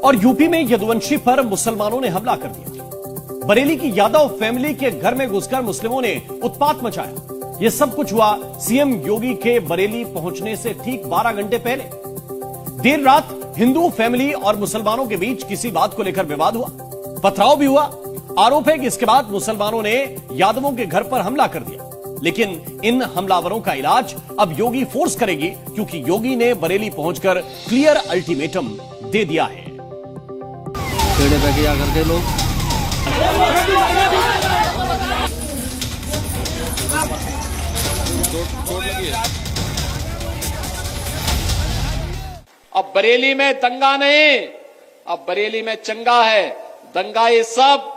और यूपी में यदुवंशी पर मुसलमानों ने हमला कर दिया। बरेली की यादव फैमिली के घर में घुसकर मुस्लिमों ने उत्पात मचाया। यह सब कुछ हुआ सीएम योगी के बरेली पहुंचने से ठीक 12 घंटे पहले। देर रात हिंदू फैमिली और मुसलमानों के बीच किसी बात को लेकर विवाद हुआ, पथराव भी हुआ। आरोप है कि इसके बाद मुसलमानों ने यादवों के घर पर हमला कर दिया, लेकिन इन हमलावरों का इलाज अब योगी फोर्स करेगी, क्योंकि योगी ने बरेली पहुंचकर क्लियर अल्टीमेटम दे दिया है। पेड़े पे क्या करते लोग? अब बरेली में दंगा नहीं, अब बरेली में चंगा है। दंगा ये सब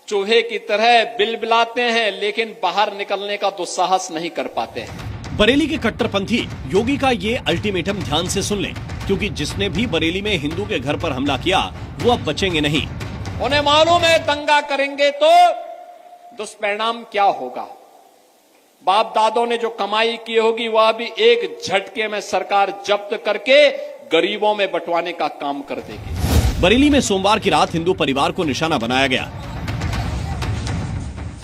चूहे की तरह बिलबिलाते हैं, लेकिन बाहर निकलने का दुस्साहस नहीं कर पाते हैं। बरेली के कट्टरपंथी योगी का ये अल्टीमेटम ध्यान से सुन लें, क्योंकि जिसने भी बरेली में हिंदू के घर पर हमला किया वो अब बचेंगे नहीं। उन्हें मालूम है दंगा करेंगे तो दुष्परिणाम क्या होगा। बाप दादों ने जो कमाई की होगी वह भी एक झटके में सरकार जब्त करके गरीबों में बंटवाने का काम कर देगी। बरेली में सोमवार की रात हिंदू परिवार को निशाना बनाया गया।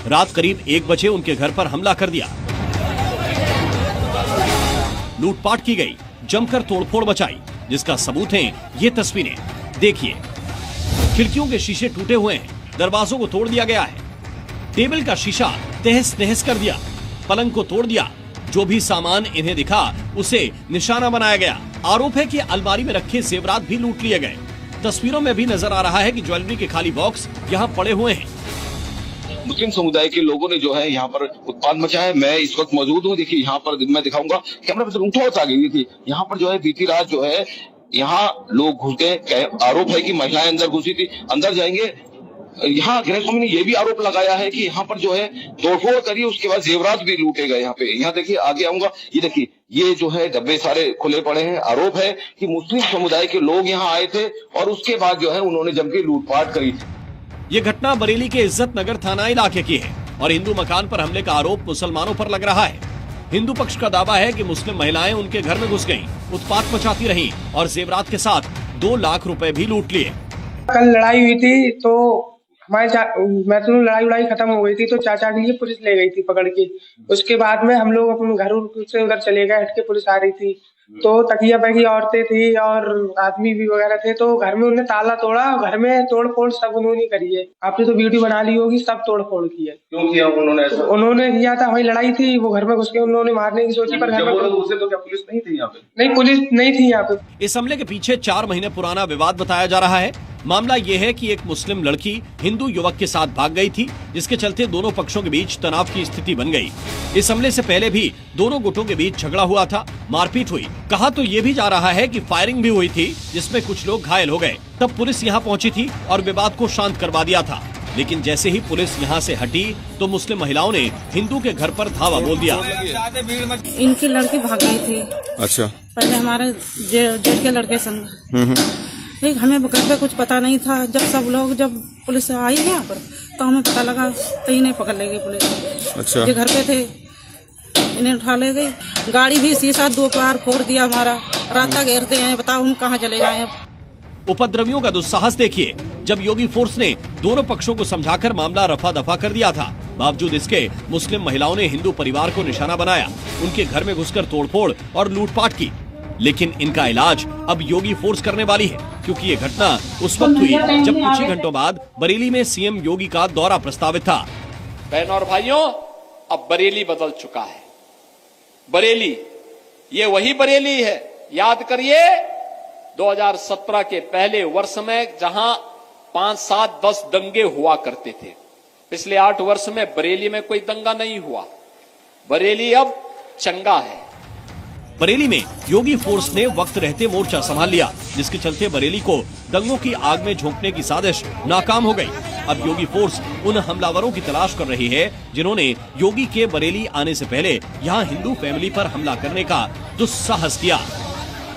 रात करीब 1 बजे उनके घर पर हमला कर दिया। लूटपाट की गई, जमकर तोड़फोड़ मचाई, जिसका सबूत है ये तस्वीरें। देखिए, खिड़कियों के शीशे टूटे हुए हैं, दरवाजों को तोड़ दिया गया है, टेबल का शीशा तहस नहस कर दिया, पलंग को तोड़ दिया। जो भी सामान इन्हें दिखा उसे निशाना बनाया गया। आरोप है कि अलमारी में रखे जेवरात भी लूट लिए गए। तस्वीरों में भी नजर आ रहा है कि ज्वेलरी के खाली बॉक्स यहाँ पड़े हुए हैं। मुस्लिम समुदाय के लोगों ने जो है यहाँ पर उत्पाद मचाया है। मैं इस वक्त मौजूद हूँ। देखिए यहाँ पर मैं दिखाऊंगा, कैमरा पर उठा आ गई थी। यहाँ पर जो है बीती रात जो है यहाँ लोग घुस गए। आरोप है कि महिलाएं अंदर घुसी थी। अंदर जाएंगे। यहाँ गृह स्वामी ने यह भी आरोप लगाया है कि यहाँ पर जो है तोड़फोड़ करी, उसके बाद जेवरात भी लूटे गए। यहाँ पे यहाँ देखिए, आगे आऊंगा, ये देखिए, ये जो है डब्बे सारे खुले पड़े हैं। आरोप है कि मुस्लिम समुदाय के लोग यहाँ आए थे और उसके बाद जो है उन्होंने जम के लूटपाट करी। ये घटना बरेली के इज्जत नगर थाना इलाके की है और हिंदू मकान पर हमले का आरोप मुसलमानों पर लग रहा है। हिंदू पक्ष का दावा है कि मुस्लिम महिलाएं उनके घर में घुस गईं, उत्पात मचाती रहीं और जेवरात के साथ 2 लाख रुपए भी लूट लिए। कल लड़ाई हुई थी तो हमारे लड़ाई खत्म हो गई थी, तो चाचा के लिए पुलिस ले गई थी पकड़ के। उसके बाद में हम लोग अपने घर से उधर चले गए, हट के पुलिस आ रही थी। तो तकिया बैगी औरतें थी और आदमी भी वगैरह थे, तो घर में उन्होंने ताला तोड़ा। घर में तोड़ फोड़ सब उन्होंने करी है। आपने तो वीडियो बना ली होगी, सब तोड़ फोड़ की है। क्यों किया उन्होंने? उन्होंने किया था, वही लड़ाई थी, वो घर में घुस के उन्होंने मारने की सोची, पर घर में तो क्या पुलिस नहीं थी यहाँ पे? नहीं, पुलिस नहीं थी यहाँ पे। इस हमले के पीछे 4 महीने पुराना विवाद बताया जा रहा है। मामला यह है कि एक मुस्लिम लड़की हिंदू युवक के साथ भाग गई थी, जिसके चलते दोनों पक्षों के बीच तनाव की स्थिति बन गई। इस हमले से पहले भी दोनों गुटों के बीच झगड़ा हुआ था, मारपीट हुई। कहा तो ये भी जा रहा है कि फायरिंग भी हुई थी, जिसमें कुछ लोग घायल हो गए। तब पुलिस यहाँ पहुंची थी और विवाद को शांत करवा दिया था। लेकिन जैसे ही पुलिस यहाँ से हटी तो मुस्लिम महिलाओं ने हिंदू के घर पर धावा बोल दिया। इनकी लड़की भाग गई थी। अच्छा। पहले हमारे जेठ के लड़के संग। ठीक, हमें घर पे कुछ पता नहीं था। जब पुलिस आई यहाँ पर तो हमें पता लगा, तो इन्हें पकड़ ले गई पुलिस। अच्छा। ये घर पे थे, इन्हें उठा ले गई। गाड़ी भी शीशा 2 बार फोड़ दिया हमारा। रास्ता घेरते हैं, बताओ हम कहाँ चले जाएं अब। उपद्रवियों का दुस्साहस देखिए। जब योगी फोर्स ने दोनों पक्षों को समझाकर मामला रफा दफा कर दिया था, बावजूद इसके मुस्लिम महिलाओं ने हिंदू परिवार को निशाना बनाया, उनके घर में घुसकर तोड़फोड़ और लूटपाट की। लेकिन इनका इलाज अब योगी फोर्स करने वाली है, क्योंकि ये घटना उस वक्त हुई जब कुछ ही घंटों बाद बरेली में सीएम योगी का दौरा प्रस्तावित था। बहनों और भाइयों, अब बरेली बदल चुका है। बरेली, ये वही बरेली है। याद करिए 2017 के पहले वर्ष में जहां 5, 7, 10 दंगे हुआ करते थे, पिछले 8 वर्ष में बरेली में कोई दंगा नहीं हुआ। बरेली अब चंगा है। बरेली में योगी फोर्स ने वक्त रहते मोर्चा संभाल लिया, जिसके चलते बरेली को दंगों की आग में झोंकने की साजिश नाकाम हो गई। अब योगी फोर्स उन हमलावरों की तलाश कर रही है जिन्होंने योगी के बरेली आने से पहले यहाँ हिंदू फैमिली पर हमला करने का दुस्साहस किया।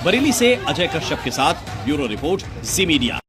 बरेली से अजय कश्यप के साथ ब्यूरो रिपोर्ट, जी मीडिया।